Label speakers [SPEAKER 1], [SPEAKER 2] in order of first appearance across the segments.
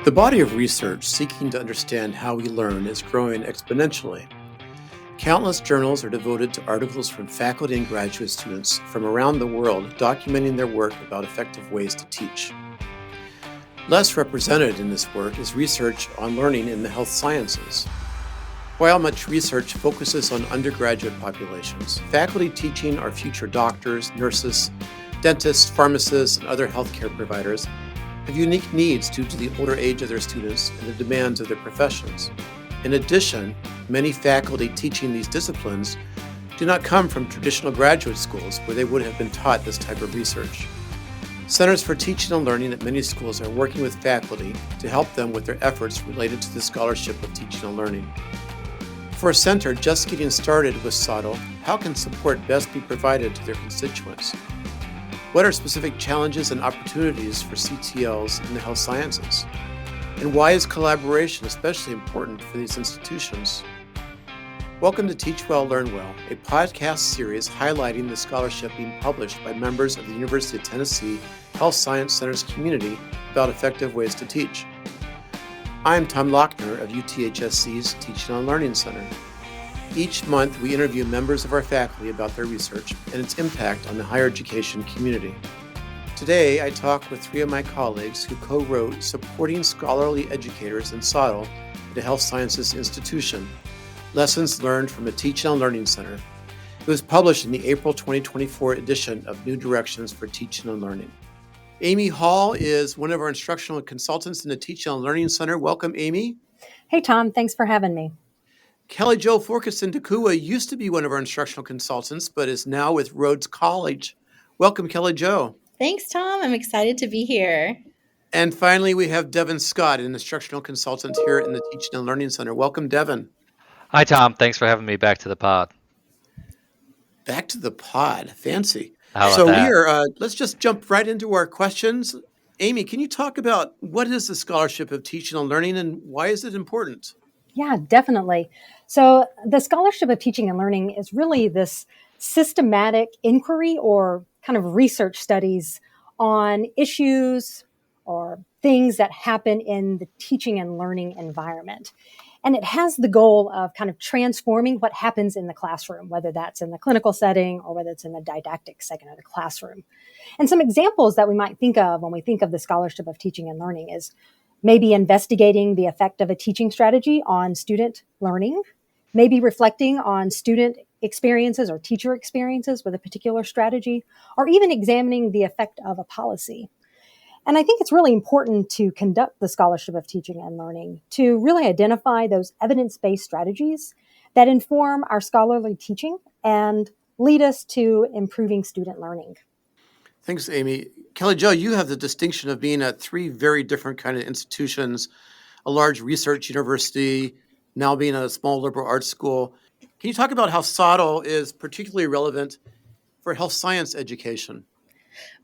[SPEAKER 1] The body of research seeking to understand how we learn is growing exponentially. Countless journals are devoted to articles from faculty and graduate students from around the world documenting their work about effective ways to teach. Less represented in this work is research on learning in the health sciences. While much research focuses on undergraduate populations, faculty teaching our future doctors, nurses, dentists, pharmacists, and other healthcare providers have unique needs due to the older age of their students and the demands of their professions. In addition, many faculty teaching these disciplines do not come from traditional graduate schools where they would have been taught this type of research. Centers for Teaching and Learning at many schools are working with faculty to help them with their efforts related to the scholarship of teaching and learning. For a center just getting started with SoTL, how can support best be provided to their constituents? What are specific challenges and opportunities for CTLs in the health sciences? And why is collaboration especially important for these institutions? Welcome to Teach Well, Learn Well, a podcast series highlighting the scholarship being published by members of the University of Tennessee Health Science Center's community about effective ways to teach. I'm Tom Lochner of UTHSC's Teaching and Learning Center. Each month, we interview members of our faculty about their research and its impact on the higher education community. Today, I talk with three of my colleagues who co-wrote Supporting Scholarly Educators in SoTL at a Health Sciences Institution, Lessons Learned from a Teaching and Learning Center. It was published in the April 2024 edition of New Directions for Teaching and Learning. Amy Hall is one of our instructional consultants in the Teaching and Learning Center. Welcome, Amy.
[SPEAKER 2] Hey, Tom. Thanks for having me.
[SPEAKER 1] Kelly Jo Forkeston-Dakua used to be one of our instructional consultants, but is now with Rhodes College. Welcome, Kelly Jo.
[SPEAKER 3] Thanks, Tom. I'm excited to be here.
[SPEAKER 1] And finally, we have Devin Scott, an instructional consultant here in the Teaching and Learning Center. Welcome, Devin.
[SPEAKER 4] Hi, Tom. Thanks for having me back to the pod.
[SPEAKER 1] Back to the pod. Fancy.
[SPEAKER 4] How about
[SPEAKER 1] so
[SPEAKER 4] that?
[SPEAKER 1] let's just jump right into our questions. Amy, can you talk about what is the scholarship of teaching and learning and why is it important?
[SPEAKER 2] Yeah, definitely. So the scholarship of teaching and learning is really this systematic inquiry or kind of research studies on issues or things that happen in the teaching and learning environment. And it has the goal of kind of transforming what happens in the classroom, whether that's in the clinical setting or whether it's in the didactic setting of the classroom. And some examples that we might think of when we think of the scholarship of teaching and learning is maybe investigating the effect of a teaching strategy on student learning, maybe reflecting on student experiences or teacher experiences with a particular strategy, or even examining the effect of a policy. And I think it's really important to conduct the scholarship of teaching and learning to really identify those evidence-based strategies that inform our scholarly teaching and lead us to improving student learning.
[SPEAKER 1] Thanks, Amy. Kelly Jo, you have the distinction of being at three very different kind of institutions, a large research university, now being at a small liberal arts school. Can you talk about how SoTL is particularly relevant for health science education?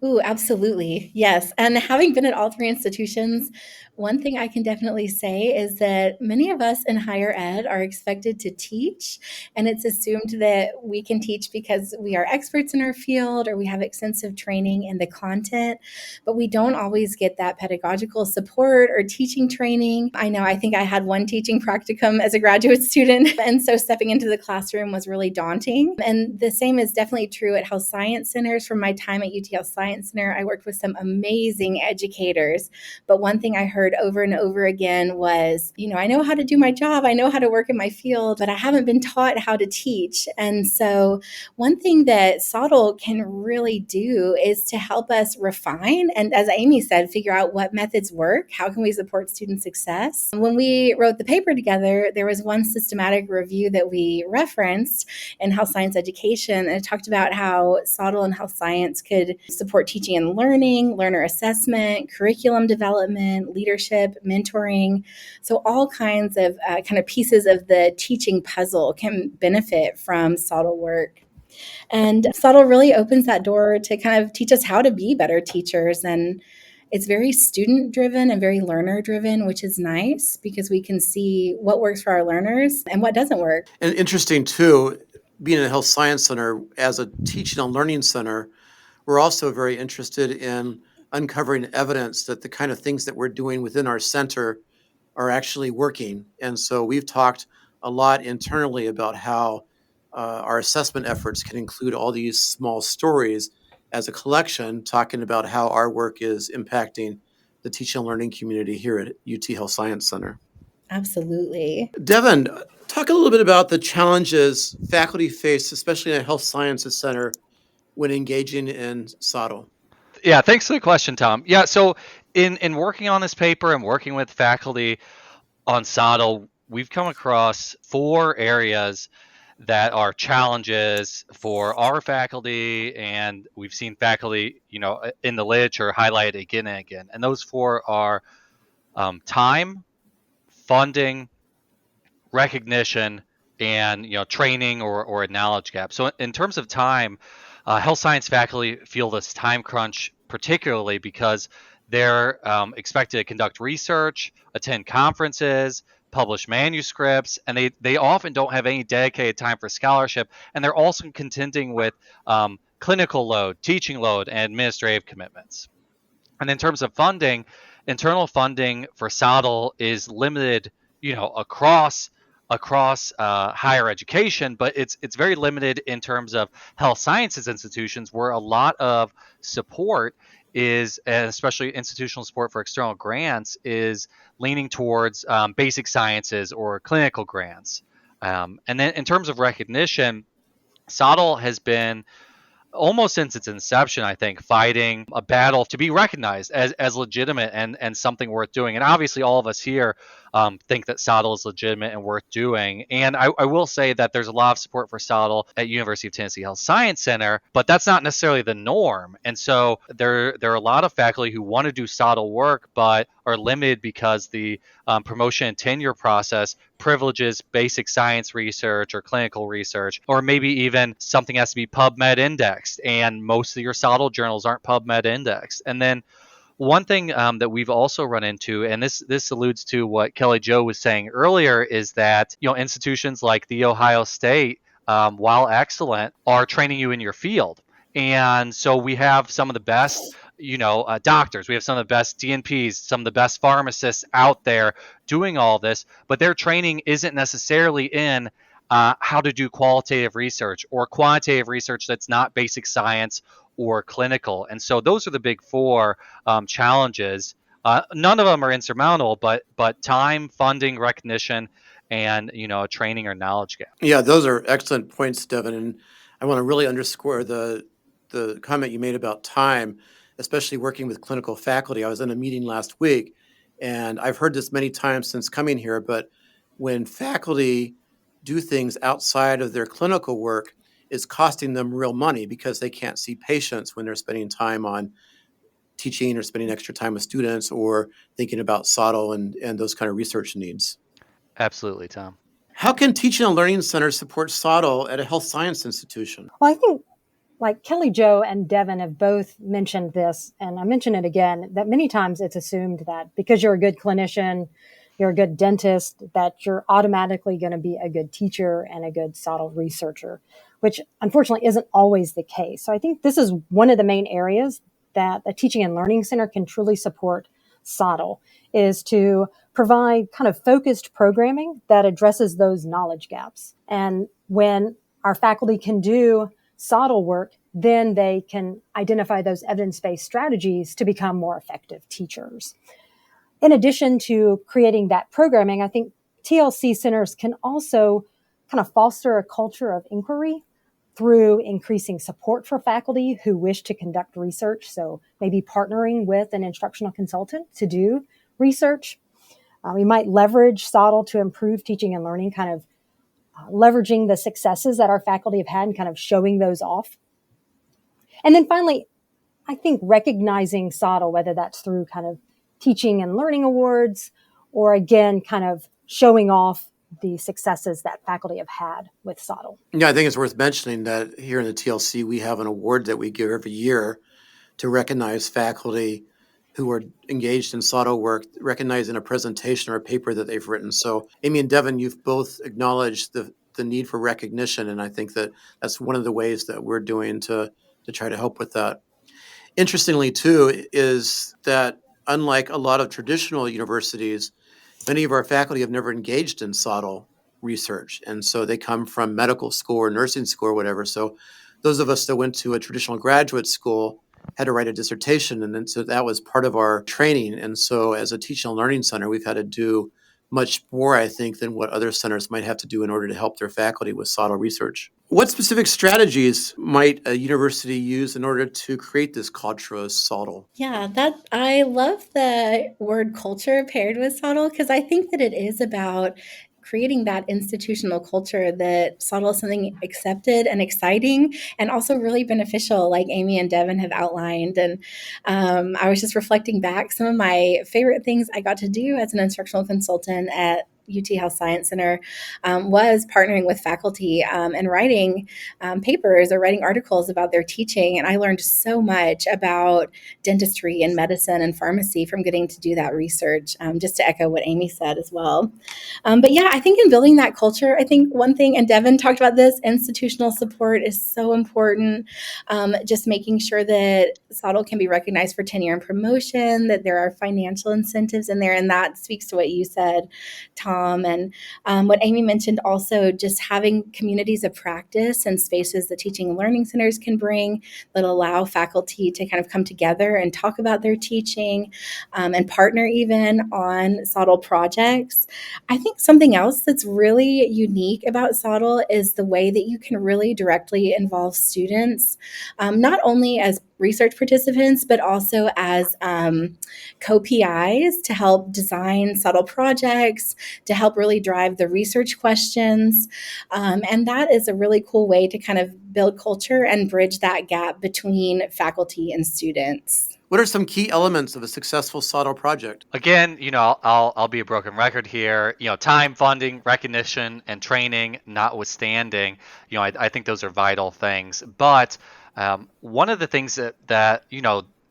[SPEAKER 3] Ooh, absolutely. Yes. And having been at all three institutions, one thing I can definitely say is that many of us in higher ed are expected to teach, and it's assumed that we can teach because we are experts in our field or we have extensive training in the content, but we don't always get that pedagogical support or teaching training. I think I had one teaching practicum as a graduate student, and so stepping into the classroom was really daunting. And the same is definitely true at health science centers. From my time at UT Health Science Center, I worked with some amazing educators, but one thing I heard over and over again was, I know how to do my job, I know how to work in my field, but I haven't been taught how to teach. And so one thing that SoTL can really do is to help us refine and, as Amy said, figure out what methods work, how can we support student success. When we wrote the paper together, there was one systematic review that we referenced in health science education, and it talked about how SoTL and health science could support teaching and learning, learner assessment, curriculum development, leadership, mentoring. So all kinds of kind of pieces of the teaching puzzle can benefit from SoTL work. And SoTL really opens that door to kind of teach us how to be better teachers. And it's very student-driven and very learner-driven, which is nice because we can see what works for our learners and what doesn't work.
[SPEAKER 1] And interesting, too, being a health science center as a teaching and learning center, we're also very interested in uncovering evidence that the kind of things that we're doing within our center are actually working. And so we've talked a lot internally about how our assessment efforts can include all these small stories as a collection, talking about how our work is impacting the teaching and learning community here at UT Health Science Center.
[SPEAKER 3] Absolutely.
[SPEAKER 1] Devin, talk a little bit about the challenges faculty face, especially in a health sciences center, when engaging in SoTL.
[SPEAKER 4] Yeah, thanks for the question, Tom. Yeah, so in working on this paper and working with faculty on SoTL, we've come across 4 areas that are challenges for our faculty, and we've seen faculty, in the literature highlight again and again. And those 4 are time, funding, recognition, and training or a knowledge gap. So in terms of time, health science faculty feel this time crunch particularly because they're expected to conduct research, attend conferences, publish manuscripts, and they often don't have any dedicated time for scholarship, and they're also contending with clinical load, teaching load, and administrative commitments. And in terms of funding, internal funding for SoTL is limited, across higher education, but it's very limited in terms of health sciences institutions, where a lot of support is, and especially institutional support for external grants, is leaning towards basic sciences or clinical grants. And then in terms of recognition, SoTL has been almost since its inception, I think, fighting a battle to be recognized as legitimate and something worth doing. And obviously, all of us here think that SoTL is legitimate and worth doing. And I will say that there's a lot of support for SoTL at University of Tennessee Health Science Center, but that's not necessarily the norm. And so there are a lot of faculty who want to do SoTL work, but are limited because the promotion and tenure process privileges basic science research or clinical research, or maybe even something has to be PubMed indexed, and most of your SoTL journals aren't PubMed indexed. And then one thing that we've also run into, and this alludes to what Kelly Jo was saying earlier, is that institutions like The Ohio State, while excellent, are training you in your field. And so we have some of the best, doctors. We have some of the best DNPs, some of the best pharmacists out there doing all this, but their training isn't necessarily in how to do qualitative research or quantitative research that's not basic science or clinical. And so those are the big 4 challenges. None of them are insurmountable, but time, funding, recognition, and a training or knowledge gap.
[SPEAKER 1] Yeah, those are excellent points, Devin. And I want to really underscore the comment you made about time, especially working with clinical faculty. I was in a meeting last week, and I've heard this many times since coming here, but when faculty do things outside of their clinical work, it's costing them real money because they can't see patients when they're spending time on teaching or spending extra time with students or thinking about SoTL and those kind of research needs.
[SPEAKER 4] Absolutely, Tom.
[SPEAKER 1] How can teaching and learning centers support SoTL at a health science institution?
[SPEAKER 2] Well, I think like Kelly Jo and Devin have both mentioned this, and I mention it again, that many times it's assumed that because you're a good clinician, you're a good dentist, that you're automatically going to be a good teacher and a good SoTL researcher, which unfortunately isn't always the case. So I think this is one of the main areas that a teaching and learning center can truly support SoTL, is to provide kind of focused programming that addresses those knowledge gaps. And when our faculty can do SoTL work, then they can identify those evidence-based strategies to become more effective teachers. In addition to creating that programming, I think TLC centers can also kind of foster a culture of inquiry through increasing support for faculty who wish to conduct research. So maybe partnering with an instructional consultant to do research. We might leverage SoTL to improve teaching and learning, kind of leveraging the successes that our faculty have had and kind of showing those off. And then finally, I think recognizing SoTL, whether that's through kind of teaching and learning awards, or again, kind of showing off the successes that faculty have had with SoTL.
[SPEAKER 1] Yeah, I think it's worth mentioning that here in the TLC, we have an award that we give every year to recognize faculty who are engaged in SoTL work, recognizing a presentation or a paper that they've written. So Amy and Devin, you've both acknowledged the need for recognition, and I think that that's one of the ways that we're doing to try to help with that. Interestingly, too, is that unlike a lot of traditional universities, many of our faculty have never engaged in SoTL research. And so they come from medical school or nursing school or whatever. So those of us that went to a traditional graduate school had to write a dissertation. And then so that was part of our training. And so as a teaching and learning center, we've had to do much more, I think, than what other centers might have to do in order to help their faculty with SoTL research. What specific strategies might a university use in order to create this culture of SoTL?
[SPEAKER 3] Yeah, that I love the word culture paired with SoTL because I think that it is about creating that institutional culture that SoTL is something accepted and exciting and also really beneficial, like Amy and Devin have outlined. And I was just reflecting back some of my favorite things I got to do as an instructional consultant at UT Health Science Center was partnering with faculty and writing papers or writing articles about their teaching. And I learned so much about dentistry and medicine and pharmacy from getting to do that research, just to echo what Amy said as well. But yeah, I think in building that culture, I think one thing, and Devin talked about this, institutional support is so important. Just making sure that SoTL can be recognized for tenure and promotion, that there are financial incentives in there. And that speaks to what you said, Tom, and what Amy mentioned also, just having communities of practice and spaces that teaching and learning centers can bring that allow faculty to kind of come together and talk about their teaching and partner even on SoTL projects. I think something else that's really unique about SoTL is the way that you can really directly involve students, not only as research participants, but also as co-PIs to help design SoTL projects, to help really drive the research questions. And that is a really cool way to kind of build culture and bridge that gap between faculty and students.
[SPEAKER 1] What are some key elements of a successful SoTL project?
[SPEAKER 4] Again, I'll be a broken record here. Time, funding, recognition, and training notwithstanding, I think those are vital things. But one of the things that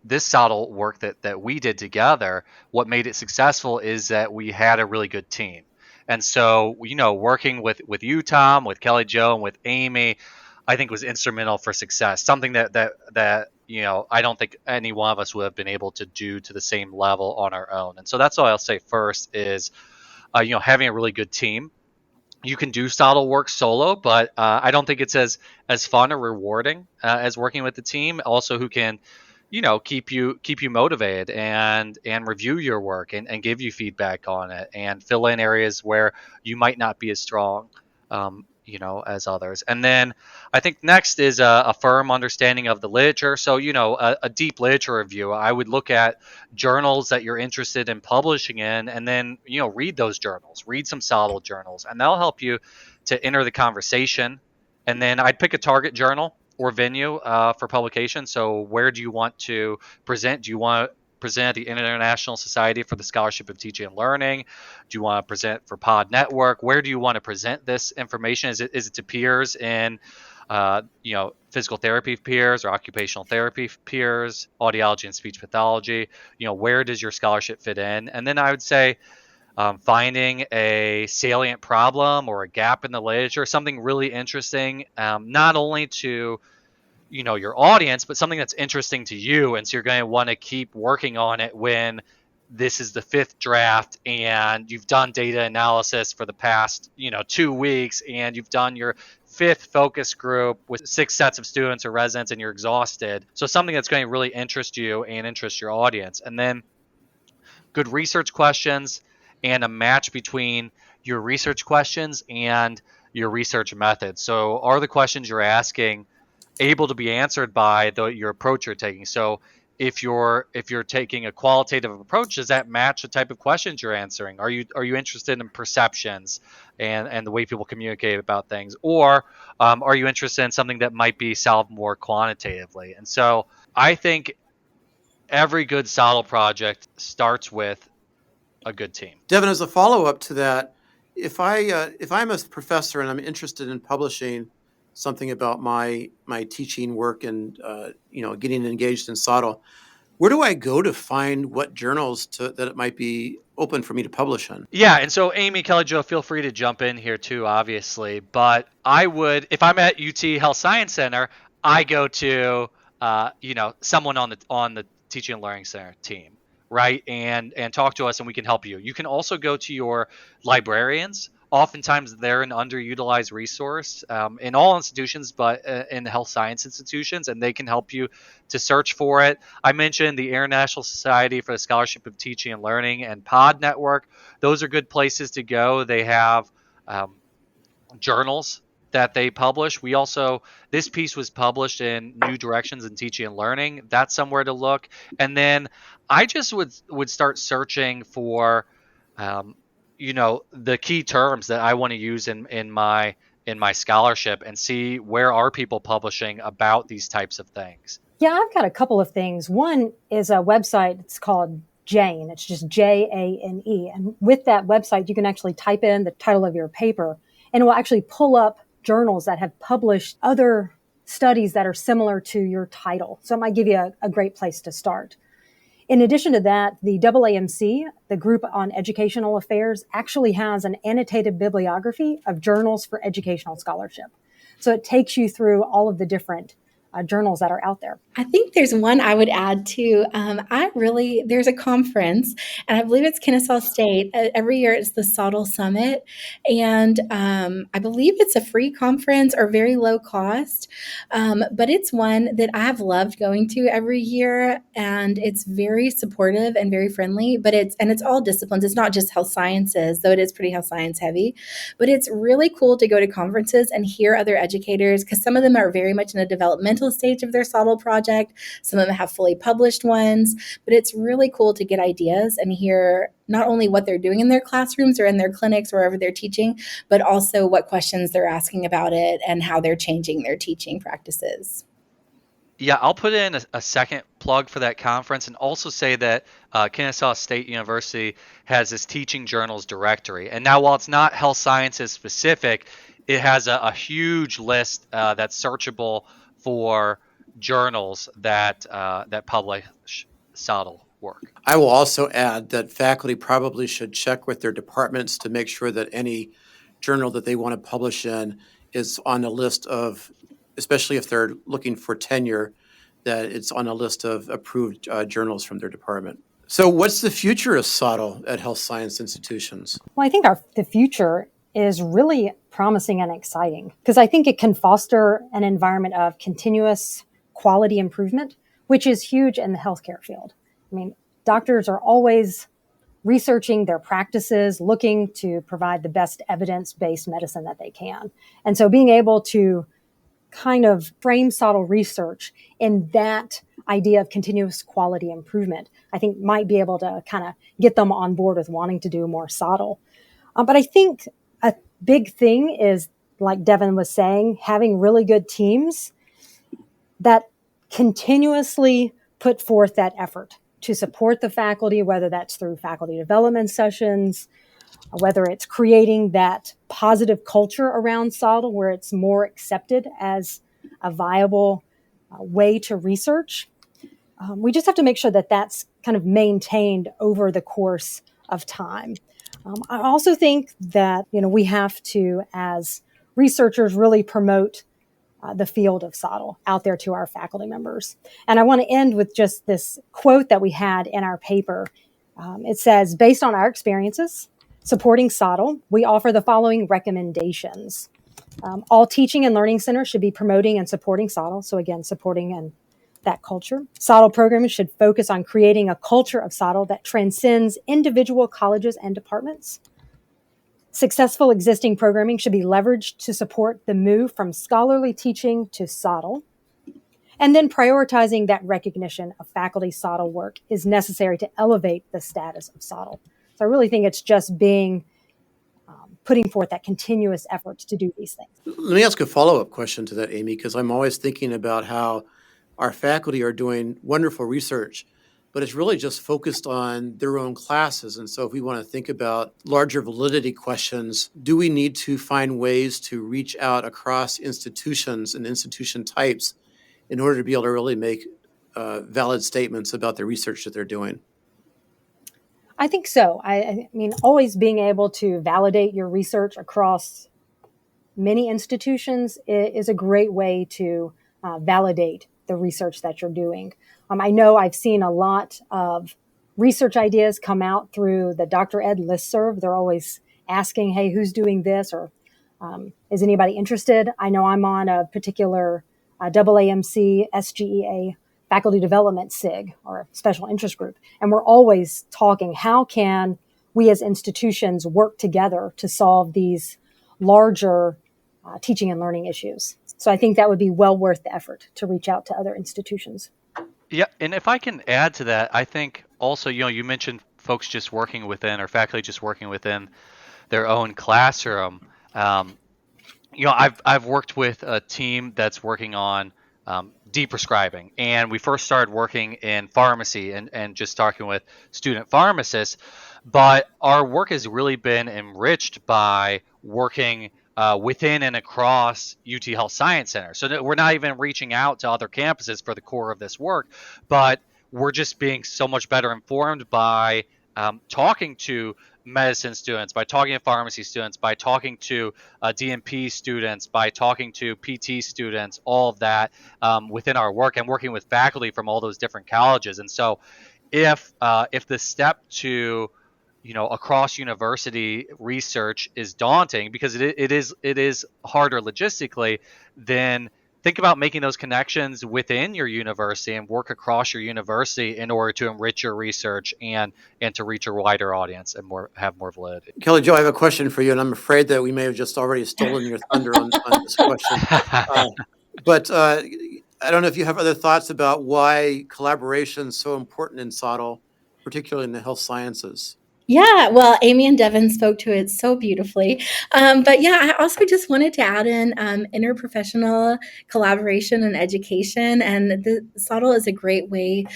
[SPEAKER 4] this SoTL work that we did together, what made it successful is that we had a really good team. And so, working with you, Tom, with Kelly Jo, and with Amy, I think was instrumental for success. Something that I don't think any one of us would have been able to do to the same level on our own. And so that's all I'll say first is, having a really good team. You can do SoTL work solo, but I don't think it's as fun or rewarding as working with the team. Also, who can keep you motivated and review your work and give you feedback on it and fill in areas where you might not be as strong as others. And then I think next is a firm understanding of the literature. So a deep literature review. I would look at journals that you're interested in publishing in, and then read those journals, read some SoTL journals, and that'll help you to enter the conversation. And then I'd pick a target journal or venue for publication. So where do you want to present? Do you want to present at the International Society for the Scholarship of Teaching and Learning? Do you want to present for Pod Network? Where do you want to present this information? Is it to peers in physical therapy peers or occupational therapy peers, audiology and speech pathology? Where does your scholarship fit in? And then I would say finding a salient problem or a gap in the literature, something really interesting, not only to your audience, but something that's interesting to you. And so you're going to want to keep working on it when this is the fifth draft and you've done data analysis for the past 2 weeks and you've done your fifth focus group with 6 sets of students or residents and you're exhausted. So something that's going to really interest you and interest your audience. And then good research questions and a match between your research questions and your research methods. So are the questions you're asking able to be answered by your approach you're taking? So if you're taking a qualitative approach, does that match the type of questions you're answering? Are you interested in perceptions and the way people communicate about things, or are you interested in something that might be solved more quantitatively? And so I think every good SoTL project starts with a good team.
[SPEAKER 1] Devin, as a follow up to that, if I'm a professor and I'm interested in publishing something about my teaching work and getting engaged in SoTL, where do I go to find what journals that it might be open for me to publish in?
[SPEAKER 4] Yeah, and so Amy, Kelly Jo, feel free to jump in here too, obviously. But I would, if I'm at UT Health Science Center, I go to someone on the teaching and learning center team, right? And talk to us, and we can help you. You can also go to your librarians. Oftentimes, they're an underutilized resource in all institutions, but in the health science institutions, and they can help you to search for it. I mentioned the International Society for the Scholarship of Teaching and Learning and Pod Network. Those are good places to go. They have journals that they publish. We also, this piece was published in New Directions in Teaching and Learning. That's somewhere to look. And then I just would start searching for, the key terms that I want to use in my scholarship, and see where are people publishing about these types of things.
[SPEAKER 2] Yeah, I've got a couple of things. One is a website. It's called Jane. It's just JANE. And with that website, you can actually type in the title of your paper, and it will actually pull up journals that have published other studies that are similar to your title. So it might give you a great place to start. In addition to that, the AAMC, the Group on Educational Affairs, actually has an annotated bibliography of journals for educational scholarship. So it takes you through all of the different journals that are out there.
[SPEAKER 3] I think there's one I would add too. There's a conference, and I believe it's Kennesaw State. Every year it's the SoTL Summit. And I believe it's a free conference or very low cost. But it's one that I have loved going to every year. And it's very supportive and very friendly, but it's all disciplines. It's not just health sciences, though it is pretty health science heavy. But it's really cool to go to conferences and hear other educators, because some of them are very much in a developmental stage of their SoTL project. Some of them have fully published ones, but it's really cool to get ideas and hear not only what they're doing in their classrooms or in their clinics or wherever they're teaching, but also what questions they're asking about it and how they're changing their teaching practices.
[SPEAKER 4] Yeah, I'll put in a second plug for that conference, and also say that Kennesaw State University has this teaching journals directory. And now, while it's not health sciences specific, it has a huge list that's searchable for journals that publish SoTL work.
[SPEAKER 1] I will also add that faculty probably should check with their departments to make sure that any journal that they want to publish in is on a list of, especially if they're looking for tenure, that it's on a list of approved journals from their department. So what's the future of SoTL at health science institutions?
[SPEAKER 2] Well, I think the future is really promising and exciting, because I think it can foster an environment of continuous quality improvement, which is huge in the healthcare field. I mean, doctors are always researching their practices, looking to provide the best evidence-based medicine that they can. And so being able to kind of frame SoTL research in that idea of continuous quality improvement, I think might be able to kind of get them on board with wanting to do more SoTL. But I think a big thing is, like Devin was saying, having really good teams that continuously put forth that effort to support the faculty, whether that's through faculty development sessions, whether it's creating that positive culture around SoTL where it's more accepted as a viable way to research. We just have to make sure that that's kind of maintained over the course of time. I also think that, we have to, as researchers, really promote the field of SoTL out there to our faculty members. And I want to end with just this quote that we had in our paper. It says, based on our experiences supporting SoTL, we offer the following recommendations. All teaching and learning centers should be promoting and supporting SoTL. So again, supporting and that culture. SoTL programs should focus on creating a culture of SoTL that transcends individual colleges and departments. Successful existing programming should be leveraged to support the move from scholarly teaching to SoTL. And then prioritizing that recognition of faculty SoTL work is necessary to elevate the status of SoTL. So I really think it's just putting forth that continuous effort to do these things.
[SPEAKER 1] Let me ask a follow-up question to that, Amy, because I'm always thinking about how our faculty are doing wonderful research, but it's really just focused on their own classes. And so if we want to think about larger validity questions, do we need to find ways to reach out across institutions and institution types in order to be able to really make valid statements about the research that they're doing?
[SPEAKER 2] I think so. I mean, always being able to validate your research across many institutions is a great way to validate the research that you're doing. I know I've seen a lot of research ideas come out through the Dr. Ed listserv. They're always asking, hey, who's doing this? Or is anybody interested? I know I'm on a particular AAMC SGEA faculty development SIG, or special interest group. And we're always talking, how can we as institutions work together to solve these larger teaching and learning issues? So I think that would be well worth the effort to reach out to other institutions.
[SPEAKER 4] Yeah, and if I can add to that, I think also, you mentioned folks just working within, or faculty just working within their own classroom. Um, I've worked with a team that's working on de-prescribing, and we first started working in pharmacy and just talking with student pharmacists. But our work has really been enriched by working within and across UT Health Science Center. So that we're not even reaching out to other campuses for the core of this work, but we're just being so much better informed by talking to medicine students, by talking to pharmacy students, by talking to DNP students, by talking to PT students, all of that within our work, and working with faculty from all those different colleges. And so if the step to across university research is daunting, because it is harder logistically, then think about making those connections within your university and work across your university in order to enrich your research and to reach a wider audience and have more validity.
[SPEAKER 1] Kelly Jo, I have a question for you, and I'm afraid that we may have just already stolen your thunder on this question. But I don't know if you have other thoughts about why collaboration is so important in SoTL, particularly in the health sciences.
[SPEAKER 3] Yeah, well, Amy and Devin spoke to it so beautifully. But yeah, I also just wanted to add in interprofessional collaboration and education. And the SoTL is a great way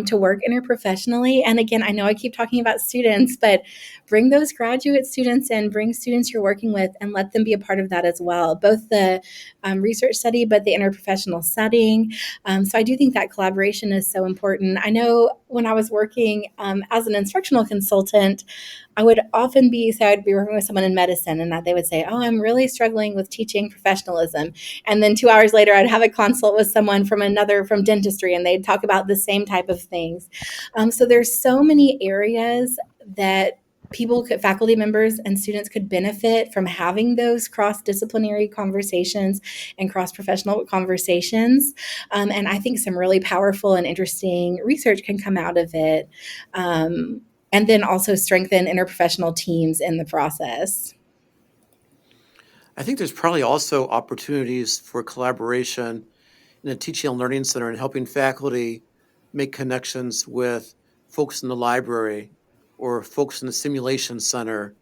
[SPEAKER 3] to work interprofessionally. And again, I know I keep talking about students, but bring those graduate students in, bring students you're working with, and let them be a part of that as well, both the research study, but the interprofessional setting. So I do think that collaboration is so important. I know when I was working as an instructional consultant, I would often I'd be working with someone in medicine, and that they would say, oh, I'm really struggling with teaching professionalism. And then 2 hours later, I'd have a consult with someone from dentistry, and they'd talk about the same type of things. So there's so many areas that faculty members and students could benefit from having those cross-disciplinary conversations and cross-professional conversations. And I think some really powerful and interesting research can come out of it. And then also strengthen interprofessional teams in the process.
[SPEAKER 1] I think there's probably also opportunities for collaboration in a teaching and learning center and helping faculty make connections with folks in the library or folks in the simulation center,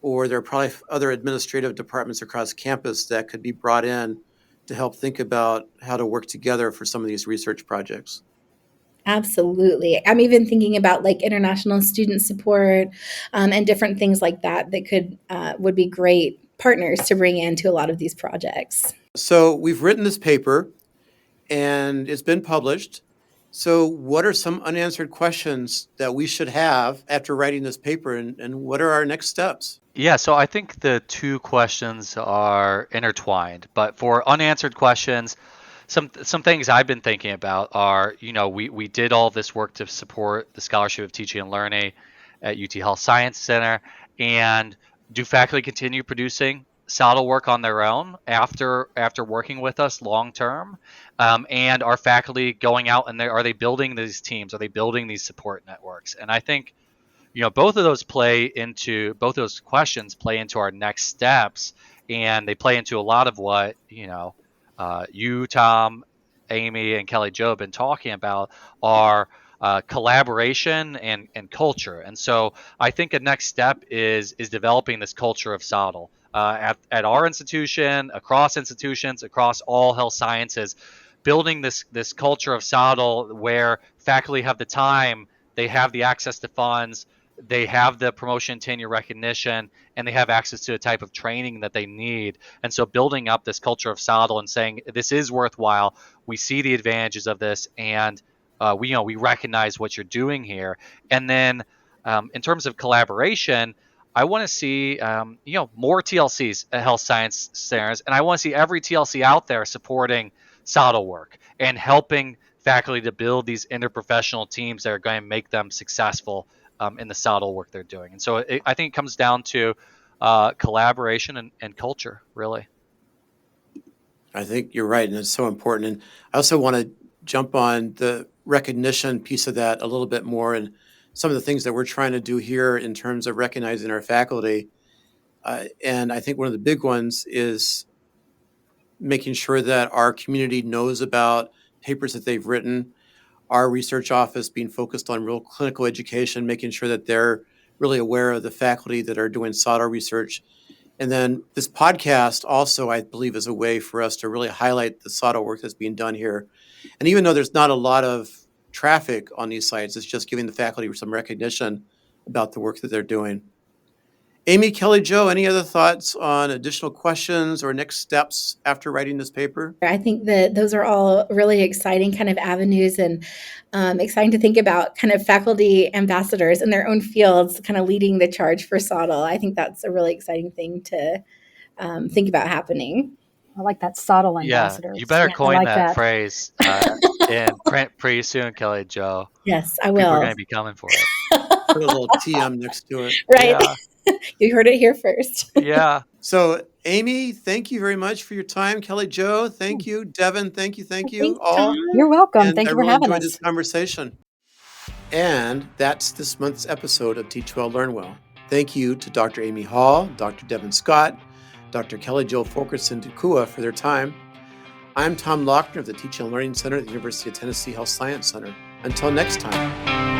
[SPEAKER 1] or there are probably other administrative departments across campus that could be brought in to help think about how to work together for some of these research projects.
[SPEAKER 3] Absolutely. I'm even thinking about like international student support and different things like that would be great partners to bring into a lot of these projects.
[SPEAKER 1] So we've written this paper and it's been published. So what are some unanswered questions that we should have after writing this paper, and what are our next steps?
[SPEAKER 4] Yeah, so I think the two questions are intertwined, but for unanswered questions, some things I've been thinking about are, we did all this work to support the Scholarship of Teaching and Learning at UT Health Science Center, and do faculty continue producing SoTL work on their own after working with us long term? And are faculty going out and are they building these teams? Are they building these support networks? And I think both of those questions play into our next steps, and they play into a lot of what you, Tom, Amy, and Kelly Jo have been talking about are collaboration and culture. And so I think a next step is developing this culture of SoTL at our institution, across institutions, across all health sciences, building this culture of SoTL where faculty have the time, they have the access to funds, they have the promotion tenure recognition, and they have access to a type of training that they need. And so building up this culture of SoTL and saying this is worthwhile, we see the advantages of this, and we recognize what you're doing here. And then in terms of collaboration, I want to see more TLCs at health science centers, and I want to see every TLC out there supporting SoTL work and helping faculty to build these interprofessional teams that are going to make them successful in the SoTL work they're doing. And so I think it comes down to collaboration and culture, really.
[SPEAKER 1] I think you're right, and it's so important. And I also want to jump on the recognition piece of that a little bit more, and some of the things that we're trying to do here in terms of recognizing our faculty. And I think one of the big ones is making sure that our community knows about papers that they've written, our research office being focused on real clinical education, making sure that they're really aware of the faculty that are doing SoTL research. And then this podcast also, I believe, is a way for us to really highlight the SoTL work that's being done here. And even though there's not a lot of traffic on these sites, it's just giving the faculty some recognition about the work that they're doing. Amy, Kelly, Joe, any other thoughts on additional questions or next steps after writing this paper?
[SPEAKER 3] I think that those are all really exciting kind of avenues, and exciting to think about kind of faculty ambassadors in their own fields kind of leading the charge for SoTL. I think that's a really exciting thing to think about happening.
[SPEAKER 2] I like that SoTL ambassadors.
[SPEAKER 4] Yeah, you better coin
[SPEAKER 2] like
[SPEAKER 4] that phrase in print pretty soon, Kelly Joe.
[SPEAKER 3] Yes, I will.
[SPEAKER 4] People are going to be coming for it.
[SPEAKER 1] Put a little TM next to it.
[SPEAKER 3] Right.
[SPEAKER 4] Yeah.
[SPEAKER 3] You heard it here first.
[SPEAKER 4] Yeah.
[SPEAKER 1] So, Amy, thank you very much for your time. Kelly Joe, thank you. Devin, thank you.
[SPEAKER 3] Thanks,
[SPEAKER 1] all.
[SPEAKER 3] Tom.
[SPEAKER 2] You're welcome.
[SPEAKER 1] And
[SPEAKER 2] Thank
[SPEAKER 1] I
[SPEAKER 2] you for
[SPEAKER 1] really
[SPEAKER 2] having
[SPEAKER 1] enjoyed
[SPEAKER 2] us.
[SPEAKER 1] this conversation. And that's this month's episode of Teach Well, Learn Well. Thank you to Dr. Amy Hall, Dr. Devin Scott, Dr. Kelly Jo Fulkerson Dukua for their time. I'm Tom Lochner of the Teaching and Learning Center at the University of Tennessee Health Science Center. Until next time.